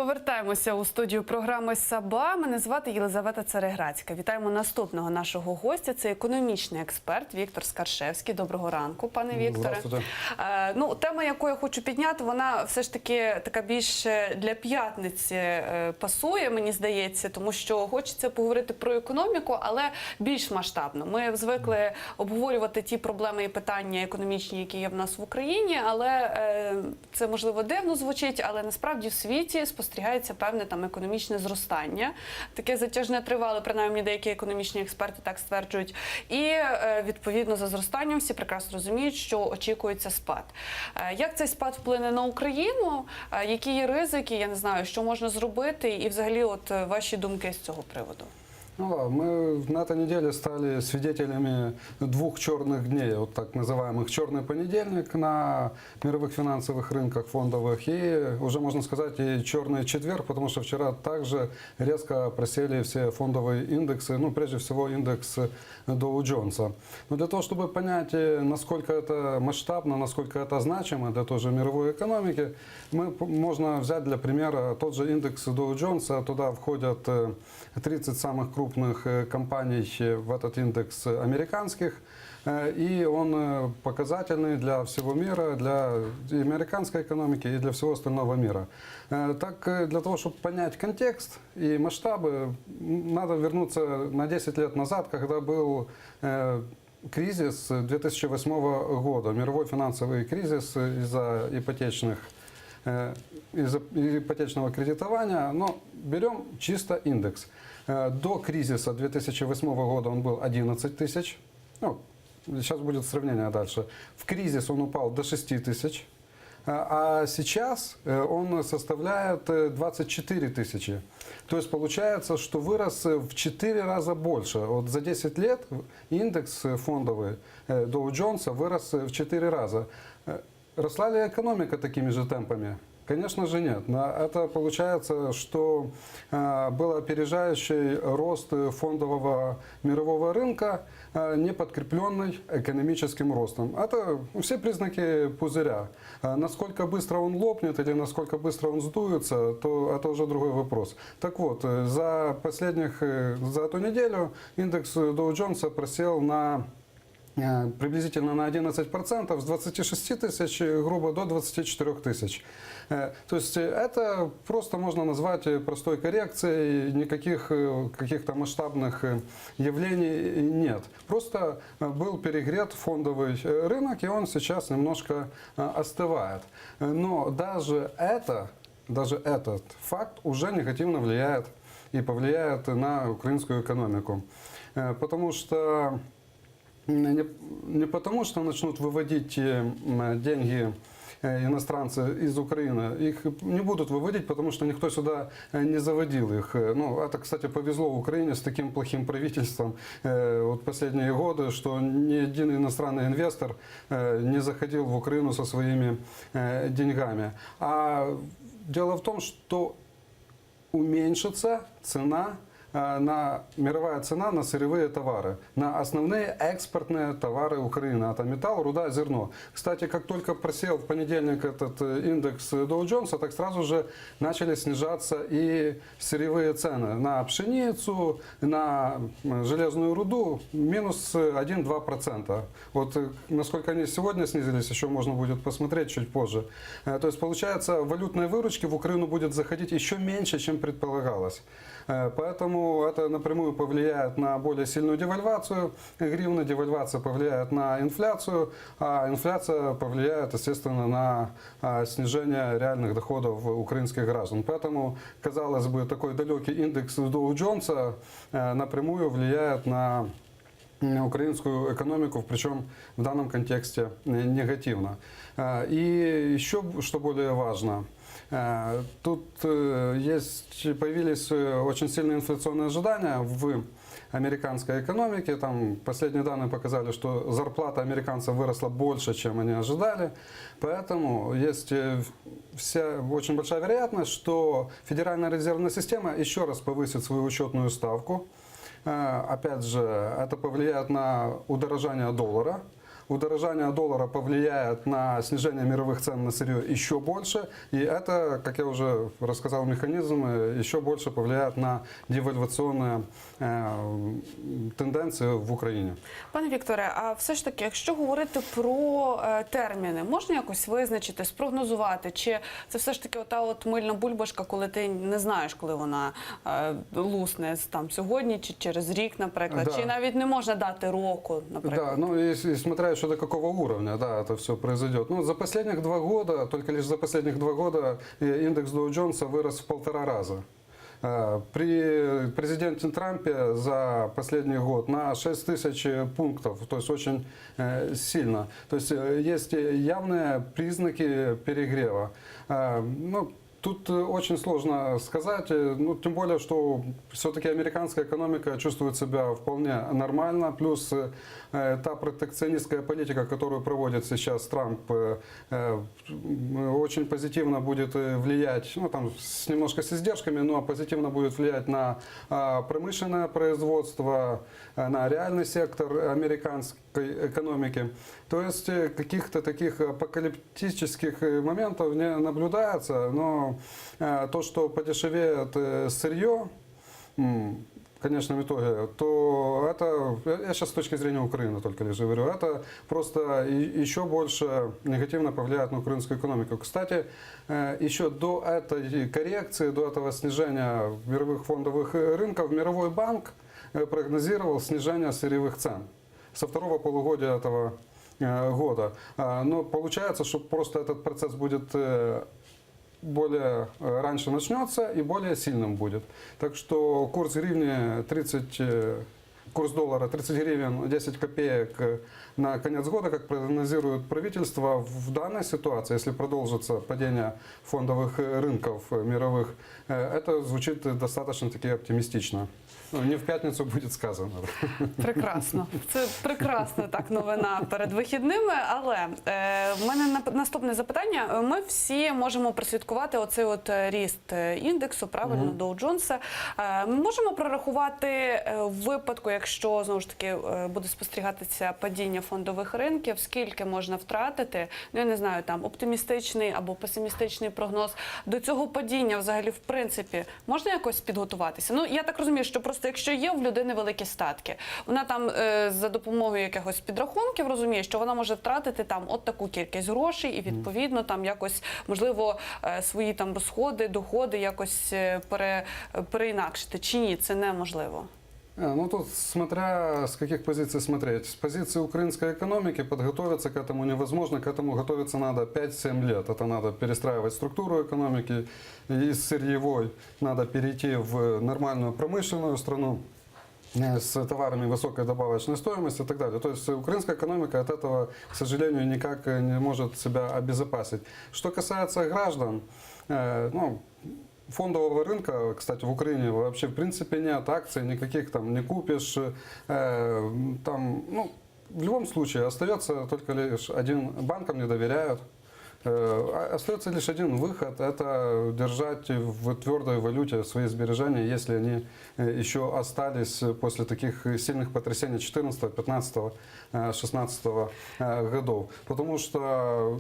Повертаємося у студію програми «Саба». Мене звати Єлизавета Цареградська. Вітаємо наступного нашого гостя. Це економічний експерт Віктор Скаршевський. Доброго ранку, пане Вікторе. Тема, яку я хочу підняти, вона все ж таки така більш для п'ятниці пасує, мені здається, тому що хочеться поговорити про економіку, але більш масштабно. Ми звикли обговорювати ті проблеми і питання економічні, які є в нас в Україні, але це, можливо, дивно звучить, але насправді в світі спостерігається певне там економічне зростання. Таке затяжне тривале, принаймні деякі економічні експерти так стверджують. І, відповідно, за зростанням всі прекрасно розуміють, що очікується спад. Як цей спад вплине на Україну? Які є ризики? Я не знаю, що можна зробити? І, взагалі, от ваші думки з цього приводу? Мы на этой неделе стали свидетелями двух черных дней, вот так называемых черный понедельник на мировых финансовых рынках фондовых и уже можно сказать и черный четверг, потому что вчера также резко просели все фондовые индексы, прежде всего индекс Dow Jones. Но для того, чтобы понять, насколько это масштабно, насколько это значимо для той же мировой экономики, можно взять для примера тот же индекс Dow Jones, туда входят 30 самых крупных компаний в этот индекс американских, и он показательный для всего мира, для американской экономики и для всего остального мира. Так, для того, чтобы понять контекст и масштабы, надо вернуться на 10 лет назад, когда был кризис 2008 года, мировой финансовый кризис из-за ипотечного кредитования, но берем чисто индекс. До кризиса 2008 года он был 11 тысяч, сейчас будет сравнение дальше. В кризис он упал до 6 тысяч, а сейчас он составляет 24 тысячи. То есть получается, что вырос в 4 раза больше. Вот за 10 лет индекс фондовый Dow Jones вырос в 4 раза. Росла ли экономика такими же темпами? Конечно же нет. Это получается, что был опережающий рост фондового мирового рынка, не подкрепленный экономическим ростом. Это все признаки пузыря. Насколько быстро он лопнет или насколько быстро он сдуется, то это уже другой вопрос. Так вот, за эту неделю индекс Dow Jones просел приблизительно на 11%, с 26 тысяч грубо до 24 тысяч. То есть это просто можно назвать простой коррекцией, никаких каких-то масштабных явлений нет. Просто был перегрет фондовый рынок, и он сейчас немножко остывает. Но даже этот факт уже негативно влияет и повлияет на украинскую экономику. Потому что не потому, что начнут выводить деньги иностранцы из Украины. Их не будут выводить, потому что никто сюда не заводил их. Это, кстати, повезло Украине с таким плохим правительством вот последние годы, что ни один иностранный инвестор не заходил в Украину со своими деньгами. А дело в том, что уменьшится мировая цена на сырьевые товары, на основные экспортные товары Украины. Это металл, руда, зерно. Кстати, как только просел в понедельник этот индекс Dow Jones, так сразу же начали снижаться и сырьевые цены на пшеницу, на железную руду минус 1-2%. Вот насколько они сегодня снизились, еще можно будет посмотреть чуть позже. То есть получается, валютной выручки в Украину будет заходить еще меньше, чем предполагалось. Поэтому это напрямую повлияет на более сильную девальвацию гривны, девальвация повлияет на инфляцию, а инфляция повлияет, естественно, на снижение реальных доходов украинских граждан. Поэтому, казалось бы, такой далекий индекс Dow Jones напрямую влияет на украинскую экономику, причем в данном контексте негативно. И еще, что более важно, тут появились очень сильные инфляционные ожидания в американской экономике. Там последние данные показали, что зарплата американцев выросла больше, чем они ожидали. Поэтому есть очень большая вероятность, что Федеральная резервная система еще раз повысит свою учетную ставку. Опять же, это повлияет на удорожание доллара. удорожание доллара повлияет на снижение мировых цен на сырье еще больше, и это, как я уже рассказал, механизм еще больше повлияет на девальвационные тенденції в Україні. Пане Вікторе, а все ж таки, якщо говорити про терміни, можна якось визначити, спрогнозувати, чи це все ж таки ота от мильна бульбашка, коли ти не знаєш, коли вона лусне там сьогодні чи через рік, наприклад, Да. чи навіть не можна дати року, наприклад? Да, ну и смотря еще до какого уровня, да, это все произойдет. Ну, за последних 2 года, только лишь за последних 2 года индекс Доу Джонса вырос в 1,5 раза. При президенте Трампе за последний год на 6 тысяч пунктов, то есть очень сильно. То есть есть явные признаки перегрева. Ну, тут очень сложно сказать, ну, тем более, что все-таки американская экономика чувствует себя вполне нормально, плюс та протекционистская политика, которую проводит сейчас Трамп, очень позитивно будет влиять, ну, там, немножко с издержками, но позитивно будет влиять на промышленное производство, на реальный сектор американской экономики. То есть каких-то таких апокалиптических моментов не наблюдается, но то, что подешевеет сырье, в конечном итоге, то это, я сейчас с точки зрения Украины только лишь говорю, это просто еще больше негативно повлияет на украинскую экономику. Кстати, еще до этой коррекции, до этого снижения мировых фондовых рынков, Мировой банк прогнозировал снижение сырьевых цен со второго полугодия этого года. Но получается, что просто этот процесс будет более раньше начнется и более сильным будет. Так что курс гривны 30, курс доллара 30 гривен 10 копеек на конец года, как прогнозирует правительство, в данной ситуации, если продолжится падение фондовых рынков мировых, это звучит достаточно таки оптимистично. Ну, не в п'ятницю буде сказано. Прекрасно. Це прекрасна так новина перед вихідними, але в мене наступне запитання. Ми всі можемо прослідкувати оцей от ріст індексу, правильно, Доу Джонса. Ми можемо прорахувати в випадку, якщо, знову ж таки, буде спостерігатися падіння фондових ринків, скільки можна втратити, ну, я не знаю, там, оптимістичний або песимістичний прогноз до цього падіння взагалі, в принципі, можна якось підготуватися? Ну, я так розумію, що просто якщо є в людини великі статки, вона там за допомогою якихось підрахунків розуміє, що вона може втратити там от таку кількість грошей і відповідно там якось, можливо, свої там розходи, доходи якось переінакшити. Чи ні, це неможливо? Ну, тут смотря с каких позиций смотреть. С позиции украинской экономики подготовиться к этому невозможно. К этому готовиться надо 5-7 лет. Это надо перестраивать структуру экономики. Из сырьевой надо перейти в нормальную промышленную страну с товарами высокой добавочной стоимости и так далее. То есть украинская экономика от этого, к сожалению, никак не может себя обезопасить. Что касается граждан, ну, фондового рынка, кстати, в Украине вообще в принципе нет акций, никаких там не купишь. Там, ну, в любом случае остается только лишь один, банкам не доверяют. Остается лишь один выход – это держать в твердой валюте свои сбережения, если они еще остались после таких сильных потрясений 14, 15, 16 годов. Потому что,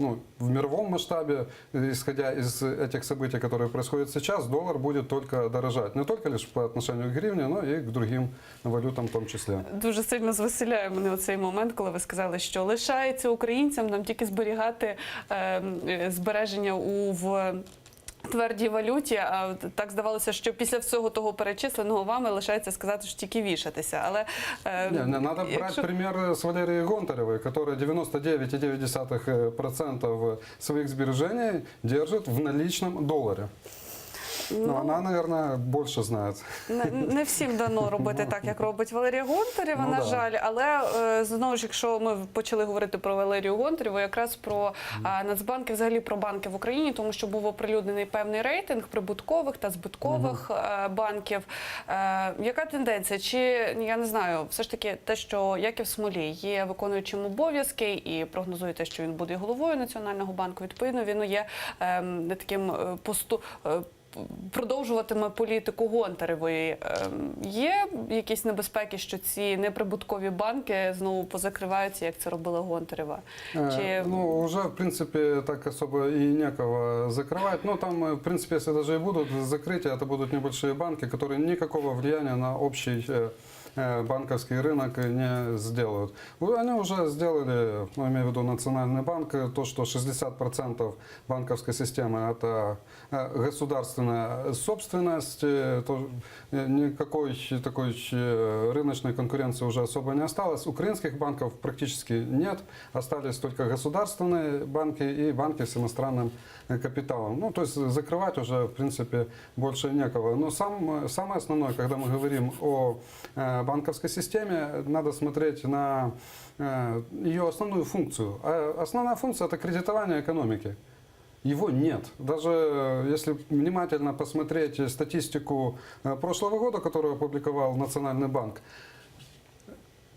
ну, в мировом масштабе, исходя из этих событий, которые происходят сейчас, доллар будет только дорожать. Не только лишь по отношению к гривне, но и к другим валютам в тому числі. Дуже сильно звеселяє мене оцей момент, коли ви сказали, що лишається українцям нам тільки зберігати збереження в твердій валюті, а так здавалося, що після всього того перечисленого вами лишається сказати, що тільки вішатися. Але не, надо брать пример с Валерией Гонтаревой, которая 99,9% своих сбережений держит в наличном долларе. Ну, вона, наверное, більше знає. Не всім дано робити так, як робить Валерія Гонтарева, на жаль. Але, знову ж, якщо ми почали говорити про Валерію Гонтареву, якраз про Нацбанк і взагалі про банки в Україні, тому що був оприлюднений певний рейтинг прибуткових та збиткових банків. Яка тенденція? Чи, я не знаю, все ж таки те, що Яків Смолій є виконуючим обов'язки і прогнозує те, що він буде головою Національного банку, відповідно, він є таким продовжуватиме політику Гонтаревої. Є якісь небезпеки, що ці неприбуткові банки знову позакриваються, як це робила Гонтарева? Ну, уже, в принципе, так особо и некого закрывать. Но там, в принципе, если даже и будут закрытия, это будут небольшие банки, которые никакого влияния на общий банковский рынок не сделают. Они уже сделали, ну, имею в виду Национальный банк, то, что 60% банковской системы это государственная собственность, то никакой такой рыночной конкуренции уже особо не осталось. Украинских банков практически нет, остались только государственные банки и банки с иностранным капиталом. Ну, то есть закрывать уже, в принципе, больше некого. Но самое основное, когда мы говорим о банковской системе, надо смотреть на ее основную функцию. А основная функция – это кредитование экономики. Его нет. Даже если внимательно посмотреть статистику прошлого года, которую опубликовал Национальный банк,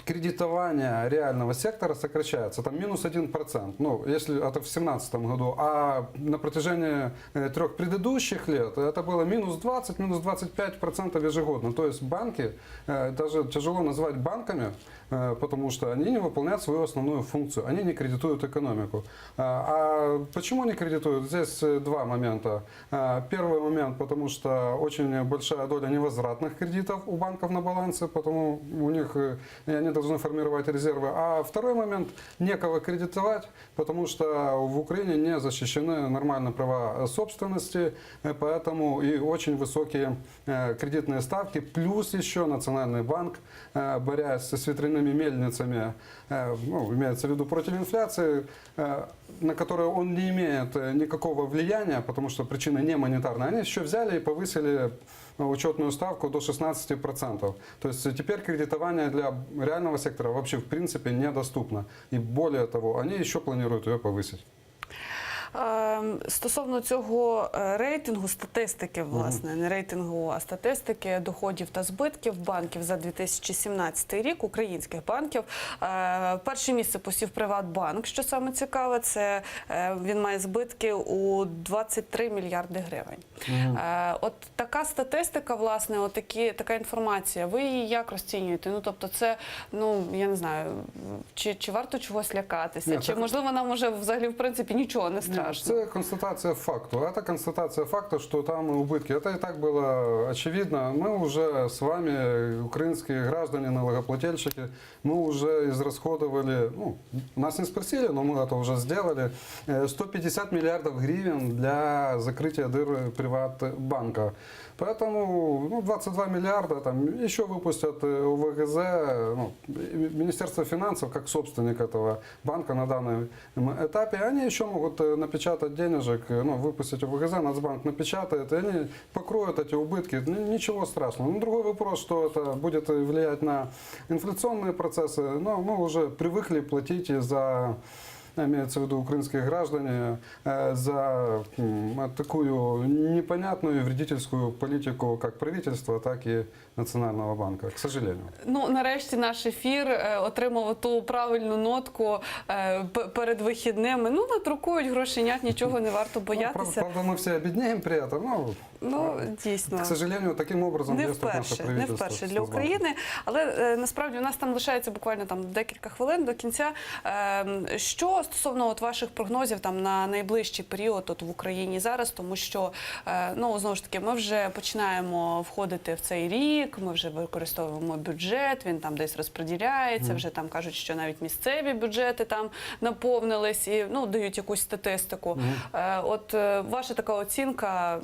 кредитование реального сектора сокращается, там минус 1%, ну, если это в 2017 году, а на протяжении 3 предыдущих лет это было минус 20, минус 25% ежегодно. То есть банки, даже тяжело назвать банками, потому что они не выполняют свою основную функцию, они не кредитуют экономику. А почему не кредитуют? Здесь два момента. Первый момент, потому что очень большая доля невозвратных кредитов у банков на балансе, потому у них они должны формировать резервы. А второй момент, некого кредитовать, потому что в Украине не защищены нормально права собственности, поэтому и очень высокие кредитные ставки, плюс еще Национальный банк, борясь с ветряными мельницами, ну, имеется в виду против инфляции, на которую он не имеет никакого влияния, потому что причина не монетарная, они еще взяли и повысили учетную ставку до 16%. То есть теперь кредитование для реального сектора вообще в принципе недоступно. И более того, они еще планируют ее повысить. Стосовно цього рейтингу, статистики, власне, не рейтингу, а статистики доходів та збитків банків за 2017 рік, українських банків, перше місце посів Приватбанк, що саме цікаве, це він має збитки у 23 мільярди гривень. От така статистика, власне, така інформація, ви її як розцінюєте? Ну, тобто це, ну, я не знаю, чи варто чогось лякатися, Ні, чи можливо нам уже взагалі, в принципі, нічого не страшно? Это констатация факту. Это констатация факта, что там убытки. Это и так было очевидно. Мы уже с вами, украинские граждане, налогоплательщики, мы уже израсходовали, ну, нас не спросили, но мы это уже сделали, 150 миллиардов гривен для закрытия дыр Приватбанка. Поэтому, ну, 22 миллиарда там еще выпустят УВГЗ, ну, Министерство финансов, как собственник этого банка на данном этапе, они еще могут напечатать денежек, ну, выпустить УВГЗ, Нацбанк напечатает, и они покроют эти убытки. Ничего страшного. Но другой вопрос, что это будет влиять на инфляционные процессы, но мы уже привыкли платить за... имеется в виду украинские граждане, за такую непонятную вредительскую политику как правительства, так и Национального банка, к сожалению. Ну, нарешті наш ефір отримав ту правильну нотку перед вихідними. Ну, надрукують грошенят, нічого не варто боятися. Правда, мы все обеднеем при этом, ну, дійсно. К сожалению, таким образом действует наше правительство. Не вперше для України, але насправді у нас там лишається буквально там декілька хвилин до кінця. Що стосовно от ваших прогнозів там на найближчий період от в Україні зараз, тому що, ну, знову ж таки, ми вже починаємо входити в цей рік, ми вже використовуємо бюджет, він там десь розподіляється, вже там кажуть, що навіть місцеві бюджети там наповнились і, ну, дають якусь статистику. От ваша така оцінка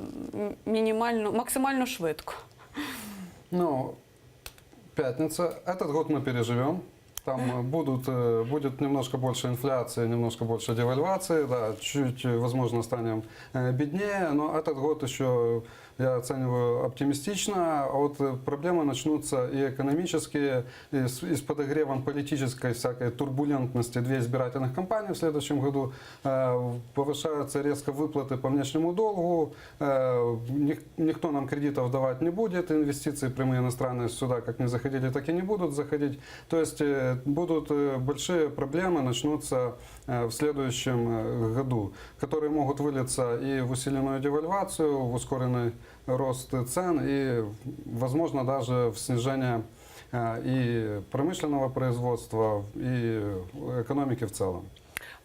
максимально швидко. Ну, пятница. Этот год мы переживем. Там будет немножко больше инфляции, немножко больше девальвации, да, чуть, возможно, станем беднее, но этот год еще я оцениваю оптимистично. А вот проблемы начнутся и экономические, и с подогревом политической всякой турбулентности. 2 избирательных кампании в следующем году, повышаются резко выплаты по внешнему долгу, никто нам кредитов давать не будет, инвестиции прямые иностранные сюда как не заходили, так и не будут заходить. То есть будут большие проблемы, начнутся в следующем году, которые могут вылиться и в усиленную девальвацию, в ускоренный рост цен и, возможно, даже в снижение и промышленного производства, и экономики в целом.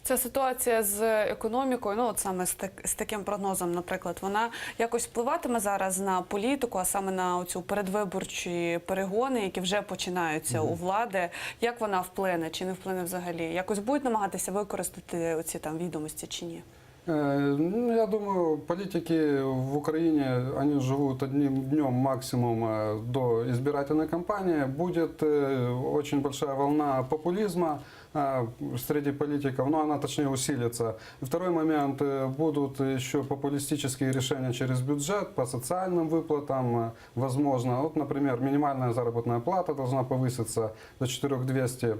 Ця ситуація з економікою, ну от саме з таким прогнозом, наприклад, вона якось впливатиме зараз на політику, а саме на цю передвиборчі перегони, які вже починаються у влади. Як вона вплине, чи не вплине взагалі? Якось будуть намагатися використати оці там відомості чи ні? Ну, я думаю, политики в Украине, они живут одним днем максимум до избирательной кампании. Будет очень большая волна популизма среди политиков, но она точнее усилится. И второй момент, будут еще популистические решения через бюджет по социальным выплатам, возможно. Вот, например, минимальная заработная плата должна повыситься до 4200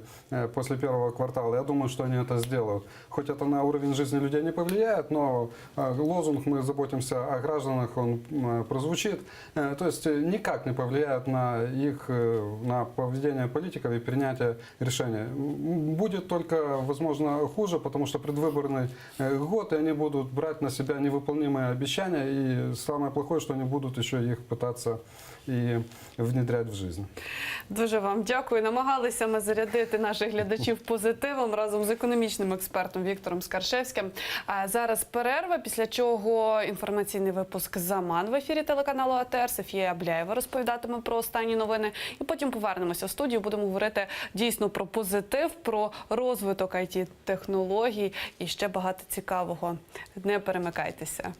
после первого квартала. Я думаю, что они это сделают. Хоть это на уровень жизни людей не повлияет, но лозунг «Мы заботимся о гражданах», он прозвучит. То есть никак не повлияет на поведение политиков и принятие решений. Будет только, возможно, хуже, потому что предвыборный год, и они будут брать на себя невыполнимые обещания, и самое плохое, что они будут еще их пытаться і внедрять в життя. Дуже вам дякую. Намагалися ми зарядити наших глядачів позитивом разом з економічним експертом Віктором Скаршевським. А зараз перерва, після чого інформаційний випуск «Заман» в ефірі телеканалу АТR. Софія Абляєва розповідатиме про останні новини. І потім повернемося в студію, будемо говорити дійсно про позитив, про розвиток IT-технологій і ще багато цікавого. Не перемикайтеся.